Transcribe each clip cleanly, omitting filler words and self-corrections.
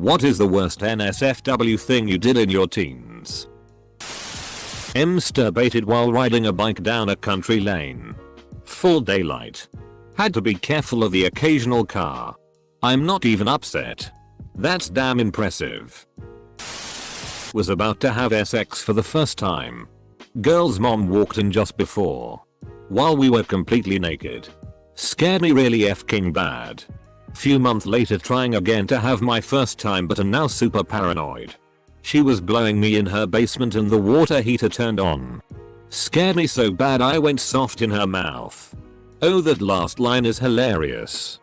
What is the worst NSFW thing you did in your teens? Masturbated while riding a bike down a country lane. Full daylight. Had to be careful of the occasional car. I'm not even upset. That's damn impressive. Was about to have sex for the first time. Girl's mom walked in just before. While we were completely naked. Scared me really fking bad. Few months later trying again to have my first time but am now super paranoid. She was blowing me in her basement and the water heater turned on. Scared me so bad I went soft in her mouth. Oh, that last line is hilarious.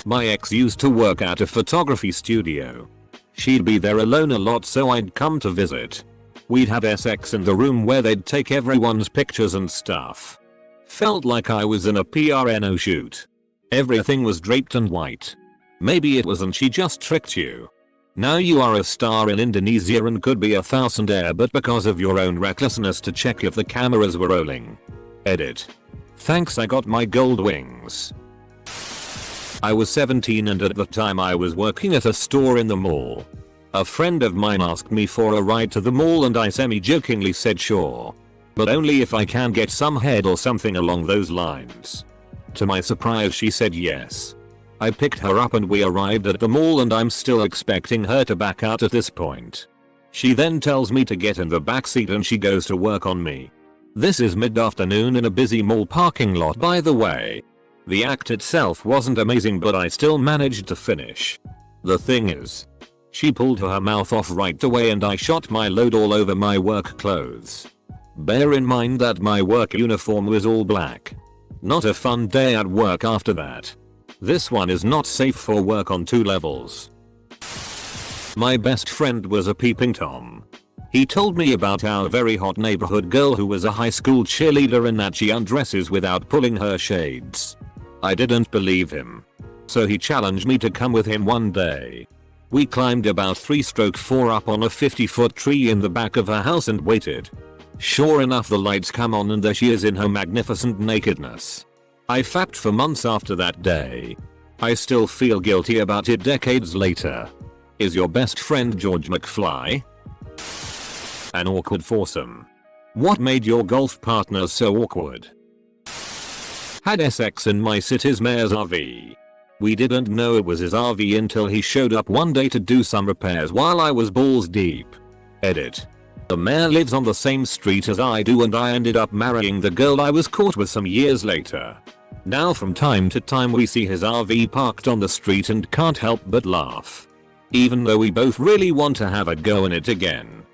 My ex used to work at a photography studio. She'd be there alone a lot so I'd come to visit. We'd have sex in the room where they'd take everyone's pictures and stuff. Felt like I was in a PRNO shoot. Everything was draped and white. Maybe it wasn't, she just tricked you. Now you are a star in Indonesia and could be a thousandaire, but because of your own recklessness to check if the cameras were rolling. Edit. Thanks, I got my gold wings. I was 17 and at the time I was working at a store in the mall. A friend of mine asked me for a ride to the mall and I semi-jokingly said sure. But only if I can get some head or something along those lines. To my surprise she said yes. I picked her up and we arrived at the mall and I'm still expecting her to back out at this point. She then tells me to get in the backseat and she goes to work on me. This is mid-afternoon in a busy mall parking lot, by the way. The act itself wasn't amazing but I still managed to finish. The thing is, she pulled her mouth off right away and I shot my load all over my work clothes. Bear in mind that my work uniform was all black. Not a fun day at work after that. This one is not safe for work on 2 levels. My best friend was a peeping Tom. He told me about our very hot neighborhood girl who was a high school cheerleader and that she undresses without pulling her shades. I didn't believe him. So he challenged me to come with him one day. We climbed about 3/4 up on a 50-foot tree in the back of her house and waited. Sure enough, the lights come on and there she is in her magnificent nakedness. I fapped for months after that day. I still feel guilty about it decades later. Is your best friend George McFly? An awkward foursome. What made your golf partners so awkward? Had sex in my city's mayor's RV. We didn't know it was his RV until he showed up one day to do some repairs while I was balls deep. Edit. The mayor lives on the same street as I do and I ended up marrying the girl I was caught with some years later. Now from time to time we see his RV parked on the street and can't help but laugh. Even though we both really want to have a go in it again.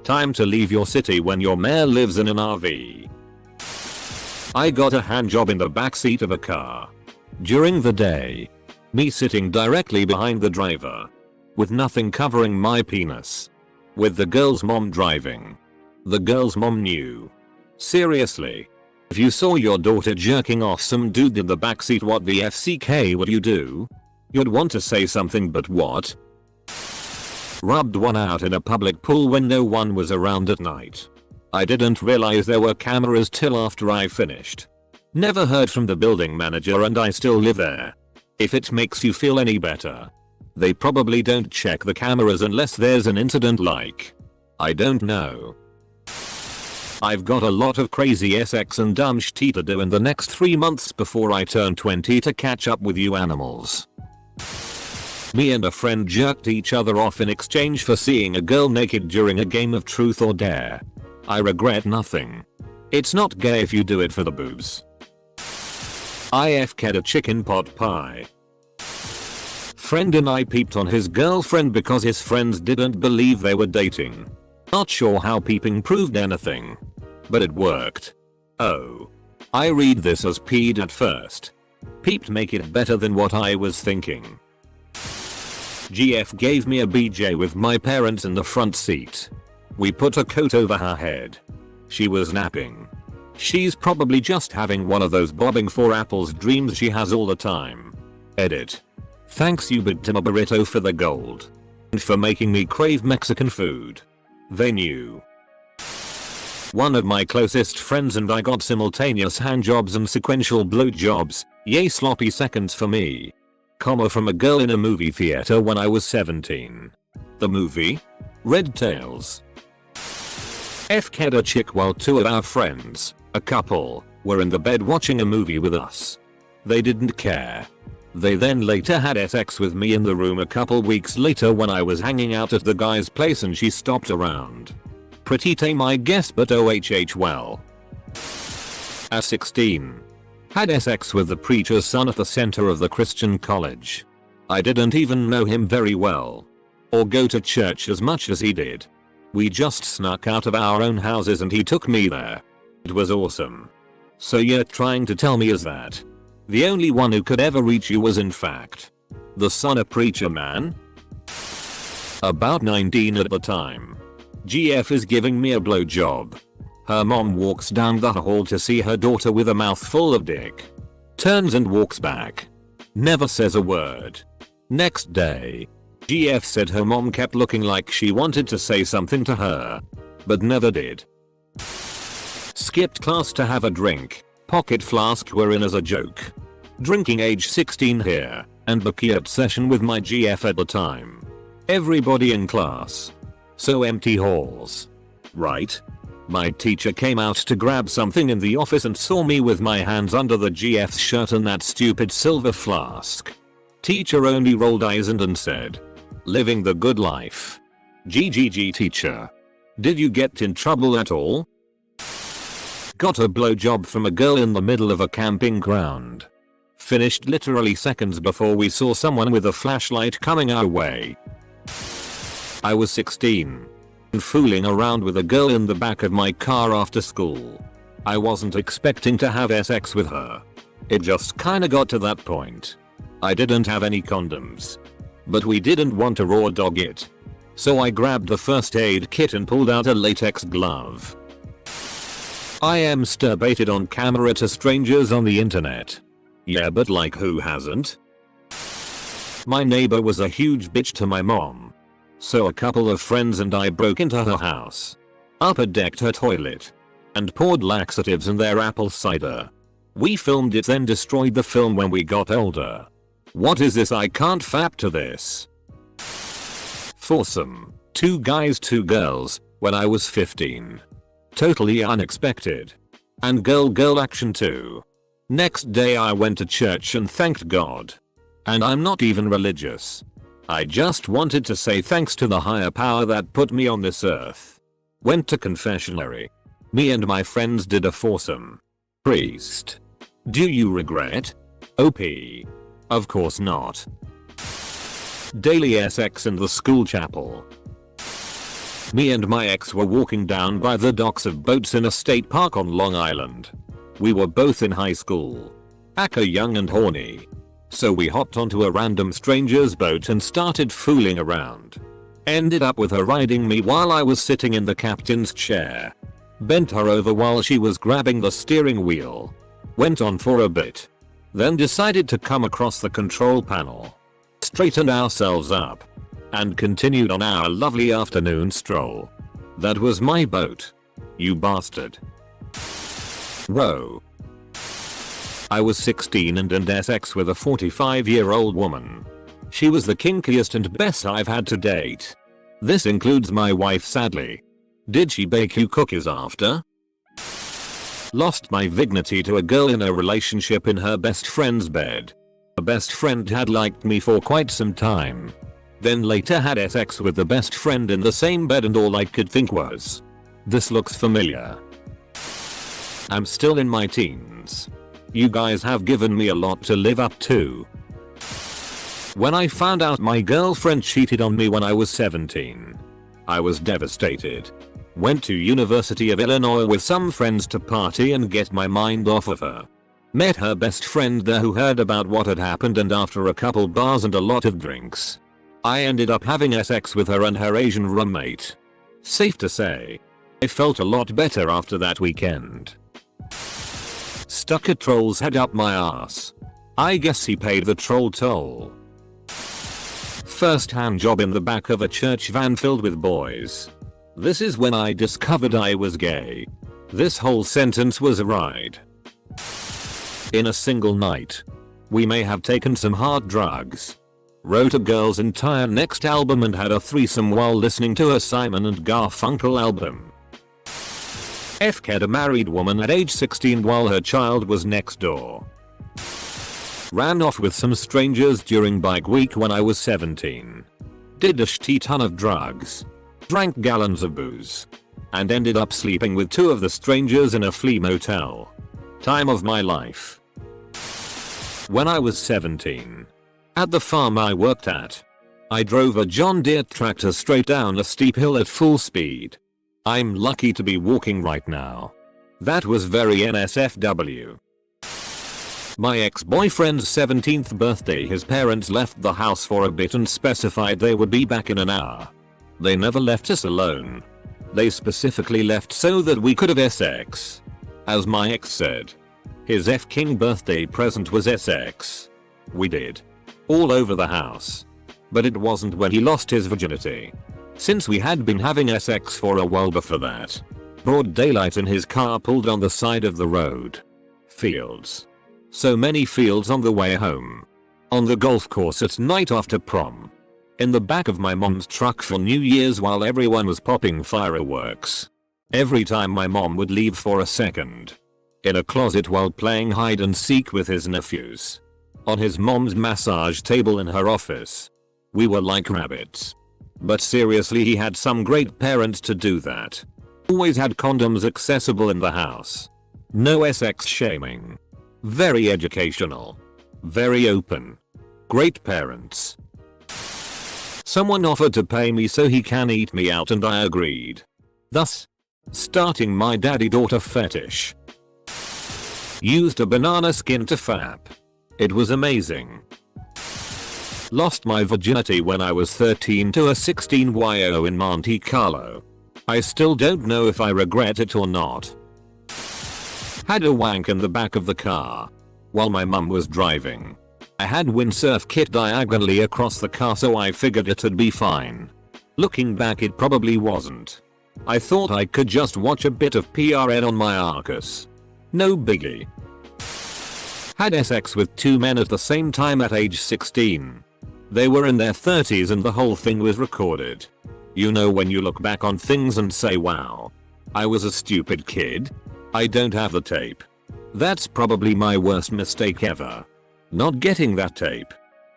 Time to leave your city when your mayor lives in an RV. I got a hand job in the backseat of a car. During the day. Me sitting directly behind the driver. With nothing covering my penis. With the girl's mom driving. The girl's mom knew. Seriously. If you saw your daughter jerking off some dude in the backseat, what the FCK would you do? You'd want to say something, but what? Rubbed one out in a public pool when no one was around at night. I didn't realize there were cameras till after I finished. Never heard from the building manager and I still live there. If it makes you feel any better. They probably don't check the cameras unless there's an incident like. I don't know. I've got a lot of crazy sex and dumb shit to do in the next 3 months before I turn 20 to catch up with you animals. Me and a friend jerked each other off in exchange for seeing a girl naked during a game of truth or dare. I regret nothing. It's not gay if you do it for the boobs. I FK'd a chicken pot pie. Friend and I peeped on his girlfriend because his friends didn't believe they were dating. Not sure how peeping proved anything. But it worked. Oh. I read this as peed at first. Peeped make it better than what I was thinking. GF gave me a BJ with my parents in the front seat. We put a coat over her head. She was napping. She's probably just having one of those bobbing for apples dreams she has all the time. Edit. Thanks you Big Tim Burrito for the gold. And for making me crave Mexican food. They knew. One of my closest friends and I got simultaneous handjobs and sequential blowjobs. Yay sloppy seconds for me. from a girl in a movie theater when I was 17. The movie? Red Tails. F-ked a chick while two of our friends, a couple, were in the bed watching a movie with us. They didn't care. They then later had sex with me in the room a couple weeks later when I was hanging out at the guy's place and she stopped around. Pretty tame I guess, but OHH well. At 16. Had sex with the preacher's son at the center of the Christian college. I didn't even know him very well. Or go to church as much as he did. We just snuck out of our own houses and he took me there. It was awesome. So you're trying to tell me is that the only one who could ever reach you was in fact the son of preacher man? About 19 at the time. GF is giving me a blowjob. Her mom walks down the hall to see her daughter with a mouthful of dick. Turns and walks back. Never says a word. Next day. GF said her mom kept looking like she wanted to say something to her. But never did. Skipped class to have a drink. Pocket flask were in as a joke. Drinking age 16 here. And backyard session with my GF at the time. Everybody in class. So empty halls. Right? My teacher came out to grab something in the office and saw me with my hands under the GF's shirt and that stupid silver flask. Teacher only rolled eyes and said, "Living the good life." GGG teacher. Did you get in trouble at all? Got a blowjob from a girl in the middle of a camping ground. Finished literally seconds before we saw someone with a flashlight coming our way. I was 16. And fooling around with a girl in the back of my car after school. I wasn't expecting to have sex with her. It just kinda got to that point. I didn't have any condoms. But we didn't want to raw dog it. So I grabbed the first aid kit and pulled out a latex glove. I am masturbated on camera to strangers on the internet. Yeah, but like who hasn't? My neighbor was a huge bitch to my mom. So a couple of friends and I broke into her house. Upper decked her toilet. And poured laxatives in their apple cider. We filmed it then destroyed the film when we got older. What is this? I can't fap to this. Foursome. 2 guys 2 girls when I was 15. Totally unexpected. And girl action too. Next day I went to church and thanked God. And I'm not even religious. I just wanted to say thanks to the higher power that put me on this earth. Went to confessionary. Me and my friends did a foursome. Priest. Do you regret? OP. Of course not. Daily sex in the school chapel. Me and my ex were walking down by the docks of boats in a state park on Long Island. We were both in high school. Aka young and horny. So we hopped onto a random stranger's boat and started fooling around. Ended up with her riding me while I was sitting in the captain's chair. Bent her over while she was grabbing the steering wheel. Went on for a bit. Then decided to come across the control panel. Straightened ourselves up. And continued on our lovely afternoon stroll. That was my boat. You bastard. Whoa. I was 16 and had sex with a 45-year-old woman. She was the kinkiest and best I've had to date. This includes my wife sadly. Did she bake you cookies after? Lost my virginity to a girl in a relationship in her best friend's bed. A best friend had liked me for quite some time. Then later had sex with the best friend in the same bed and all I could think was, this looks familiar. I'm still in my teens. You guys have given me a lot to live up to. When I found out my girlfriend cheated on me when I was 17, I was devastated. Went to University of Illinois with some friends to party and get my mind off of her. Met her best friend there who heard about what had happened, and after a couple bars and a lot of drinks, I ended up having sex with her and her Asian roommate. Safe to say, I felt a lot better after that weekend. Stuck a troll's head up my ass. I guess he paid the troll toll. First hand job in the back of a church van filled with boys. This is when I discovered I was gay. This whole sentence was a ride. In a single night. We may have taken some hard drugs. Wrote a girl's entire next album and had a threesome while listening to a Simon and Garfunkel album. F-ked a married woman at age 16 while her child was next door. Ran off with some strangers during bike week when I was 17. Did a shit ton of drugs. Drank gallons of booze. And ended up sleeping with 2 of the strangers in a flea motel. Time of my life. When I was 17. At the farm I worked at. I drove a John Deere tractor straight down a steep hill at full speed. I'm lucky to be walking right now. That was very NSFW. My ex-boyfriend's 17th birthday, his parents left the house for a bit and specified they would be back in an hour. They never left us alone. They specifically left so that we could have sex. As my ex said. His F-king birthday present was sex. We did. All over the house. But it wasn't when he lost his virginity. Since we had been having sex for a while before that. Broad daylight in his car pulled on the side of the road. Fields. So many fields on the way home. On the golf course at night after prom. In the back of my mom's truck for New Year's while everyone was popping fireworks. Every time my mom would leave for a second. In a closet while playing hide and seek with his nephews. On his mom's massage table in her office. We were like rabbits. But seriously, he had some great parents to do that. Always had condoms accessible in the house. No sex shaming. Very educational. Very open. Great parents. Someone offered to pay me so he can eat me out and I agreed. Thus, starting my daddy-daughter fetish. Used a banana skin to fap. It was amazing. Lost my virginity when I was 13 to a 16-year-old in Monte Carlo. I still don't know if I regret it or not. Had a wank in the back of the car. While my mum was driving. I had windsurf kit diagonally across the car so I figured it'd be fine. Looking back, it probably wasn't. I thought I could just watch a bit of PRN on my Arcus. No biggie. Had sex with 2 men at the same time at age 16. They were in their 30s and the whole thing was recorded. You know when you look back on things and say, wow, I was a stupid kid? I don't have the tape. That's probably my worst mistake ever. Not getting that tape.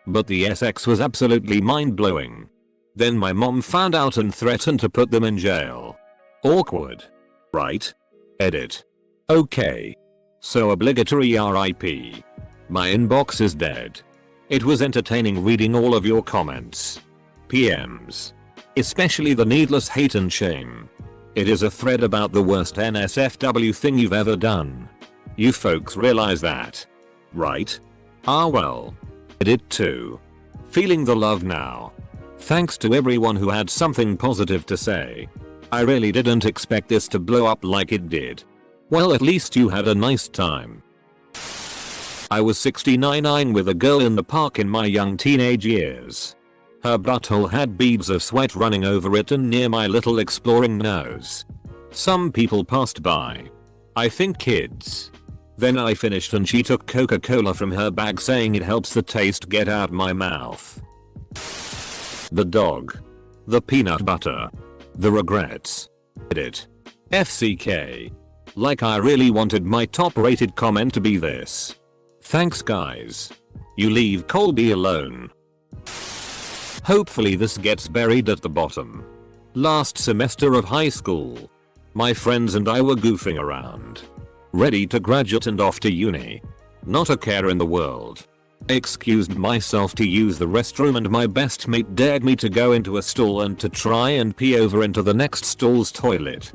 But the sex was absolutely mind-blowing. Then my mom found out and threatened to put them in jail. Awkward. Right? Edit. Okay. So obligatory RIP. My inbox is dead. It was entertaining reading all of your comments. PMs. Especially the needless hate and shame. It is a thread about the worst NSFW thing you've ever done. You folks realize that. Right? Ah well. I did too. Feeling the love now. Thanks to everyone who had something positive to say. I really didn't expect this to blow up like it did. Well, at least you had a nice time. I was 69 with a girl in the park in my young teenage years. Her butthole had beads of sweat running over it and near my little exploring nose. Some people passed by. I think kids. Then I finished and she took Coca-Cola from her bag saying it helps the taste get out my mouth. The dog. The peanut butter. The regrets. Edit. FCK. Like I really wanted my top rated comment to be this. Thanks guys. You leave Colby alone. Hopefully this gets buried at the bottom. Last semester of high school. My friends and I were goofing around. Ready to graduate and off to uni. Not a care in the world. Excused myself to use the restroom and my best mate dared me to go into a stall and to try and pee over into the next stall's toilet.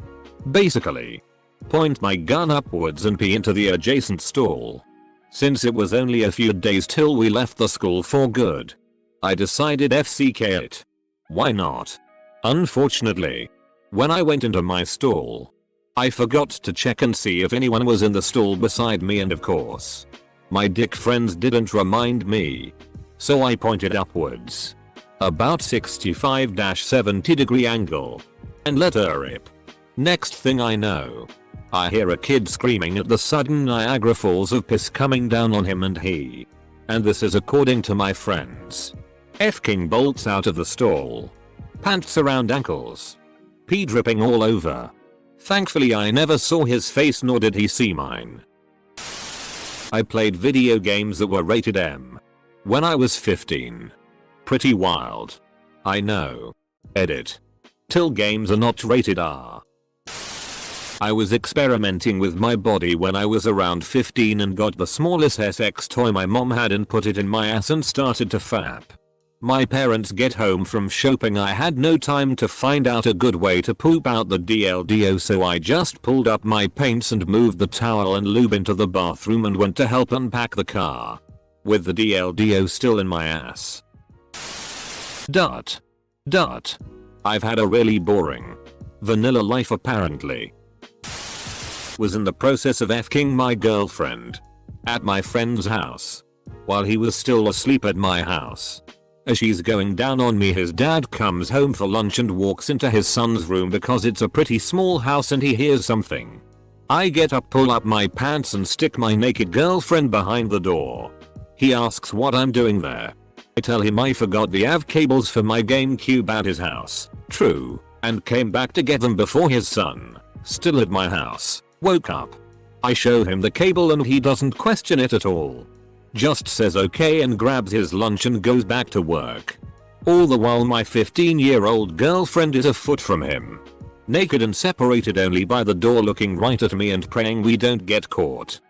Basically. Point my gun upwards and pee into the adjacent stall. Since it was only a few days till we left the school for good. I decided FCK it. Why not? Unfortunately. When I went into my stall. I forgot to check and see if anyone was in the stall beside me and of course. My dick friends didn't remind me. So I pointed upwards. About 65-70 degree angle. And let her rip. Next thing I know. I hear a kid screaming at the sudden Niagara Falls of piss coming down on him and he And this is according to my friends. F King bolts out of the stall. Pants around ankles. Pee dripping all over. Thankfully I never saw his face nor did he see mine. I played video games that were rated M. When I was 15. Pretty wild. I know. Edit. Till games are not rated R. I was experimenting with my body when I was around 15 and got the smallest SX toy my mom had and put it in my ass and started to fap. My parents get home from shopping. I had no time to find out a good way to poop out the DLDO, so I just pulled up my pants and moved the towel and lube into the bathroom and went to help unpack the car. With the DLDO still in my ass. Dot. I've had a really boring vanilla life apparently. Was in the process of F-king my girlfriend at my friend's house while he was still asleep at my house. As she's going down on me, his dad comes home for lunch and walks into his son's room because it's a pretty small house and he hears something. I get up, pull up my pants and stick my naked girlfriend behind the door. He asks what I'm doing there. I tell him I forgot the AV cables for my GameCube at his house. True. And came back to get them before his son, still at my house, woke up. I show him the cable and he doesn't question it at all. Just says okay and grabs his lunch and goes back to work. All the while my 15-year-old girlfriend is a foot from him. Naked and separated only by the door, looking right at me and praying we don't get caught.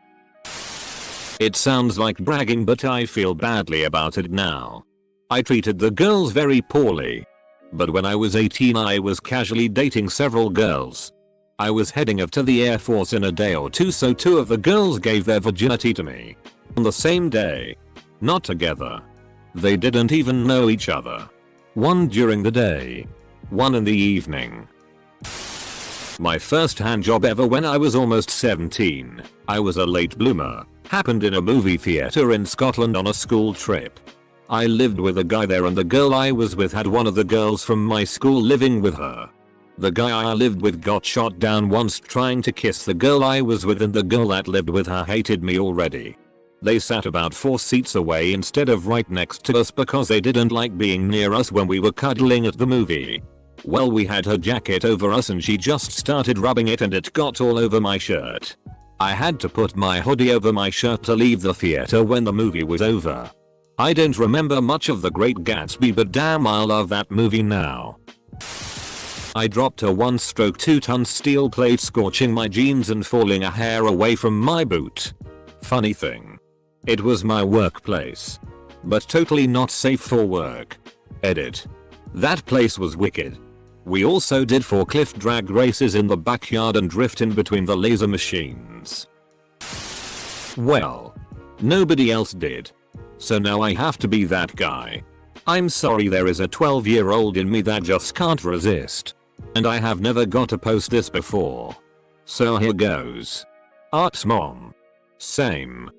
It sounds like bragging, but I feel badly about it now. I treated the girls very poorly. But when I was 18 I was casually dating several girls. I was heading off to the Air Force in a day or two, so 2 of the girls gave their virginity to me. On the same day. Not together. They didn't even know each other. One during the day. One in the evening. My first hand job ever when I was almost 17. I was a late bloomer. Happened in a movie theater in Scotland on a school trip. I lived with a guy there and the girl I was with had one of the girls from my school living with her. The guy I lived with got shot down once trying to kiss the girl I was with, and the girl that lived with her hated me already. They sat about 4 seats away instead of right next to us because they didn't like being near us when we were cuddling at the movie. Well, we had her jacket over us and she just started rubbing it and it got all over my shirt. I had to put my hoodie over my shirt to leave the theater when the movie was over. I don't remember much of The Great Gatsby, but damn I love that movie now. I dropped a 1-stroke 2-ton steel plate, scorching my jeans and falling a hair away from my boot. Funny thing. It was my workplace. But totally not safe for work. Edit. That place was wicked. We also did forklift drag races in the backyard and drift in between the laser machines. Well, nobody else did. So now I have to be that guy. I'm sorry, there is a 12-year-old in me that just can't resist. And I have never got to post this before. So here goes. Arts mom. Same.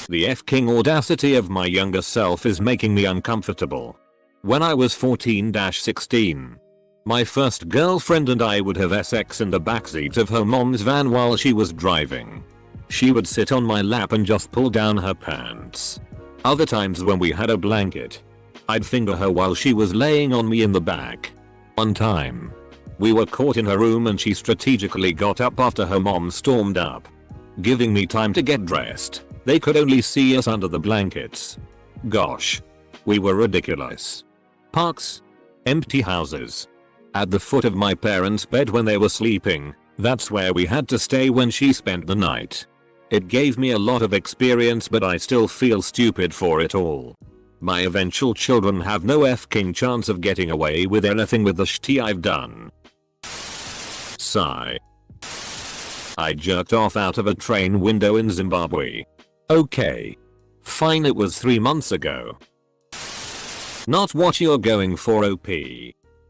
The F-king audacity of my younger self is making me uncomfortable. When I was 14-16, my first girlfriend and I would have sex in the backseat of her mom's van while she was driving. She would sit on my lap and just pull down her pants. Other times when we had a blanket, I'd finger her while she was laying on me in the back. One time, we were caught in her room and she strategically got up after her mom stormed up, giving me time to get dressed. They could only see us under the blankets. Gosh. We were ridiculous. Parks. Empty houses. At the foot of my parents' bed when they were sleeping, that's where we had to stay when she spent the night. It gave me a lot of experience, but I still feel stupid for it all. My eventual children have no F-king chance of getting away with anything with the shit I've done. Sigh. I jerked off out of a train window in Zimbabwe. Okay. Fine, it was 3 months ago. Not what you're going for, OP.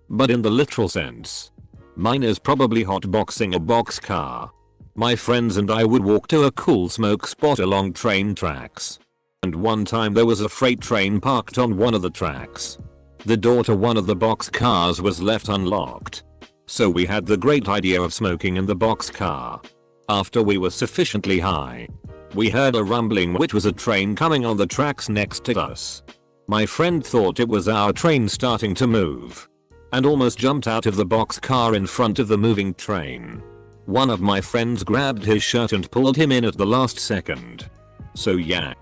But in the literal sense. Mine is probably hotboxing a boxcar. My friends and I would walk to a cool smoke spot along train tracks. And one time there was a freight train parked on one of the tracks. The door to one of the boxcars was left unlocked. So we had the great idea of smoking in the boxcar. After we were sufficiently high, We heard a rumbling, which was a train coming on the tracks next to us. My friend thought it was our train starting to move and almost jumped out of the boxcar in front of the moving train. One of my friends grabbed his shirt and pulled him in at the last second. So yeah,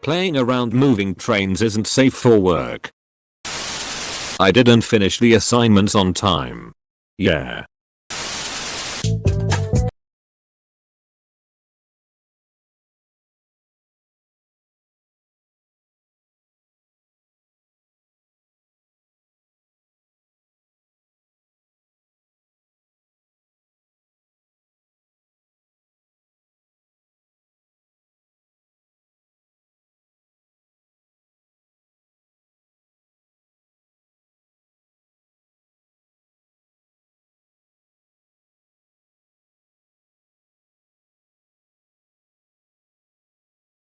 playing around moving trains isn't safe for work. I didn't finish the assignments on time. Yeah.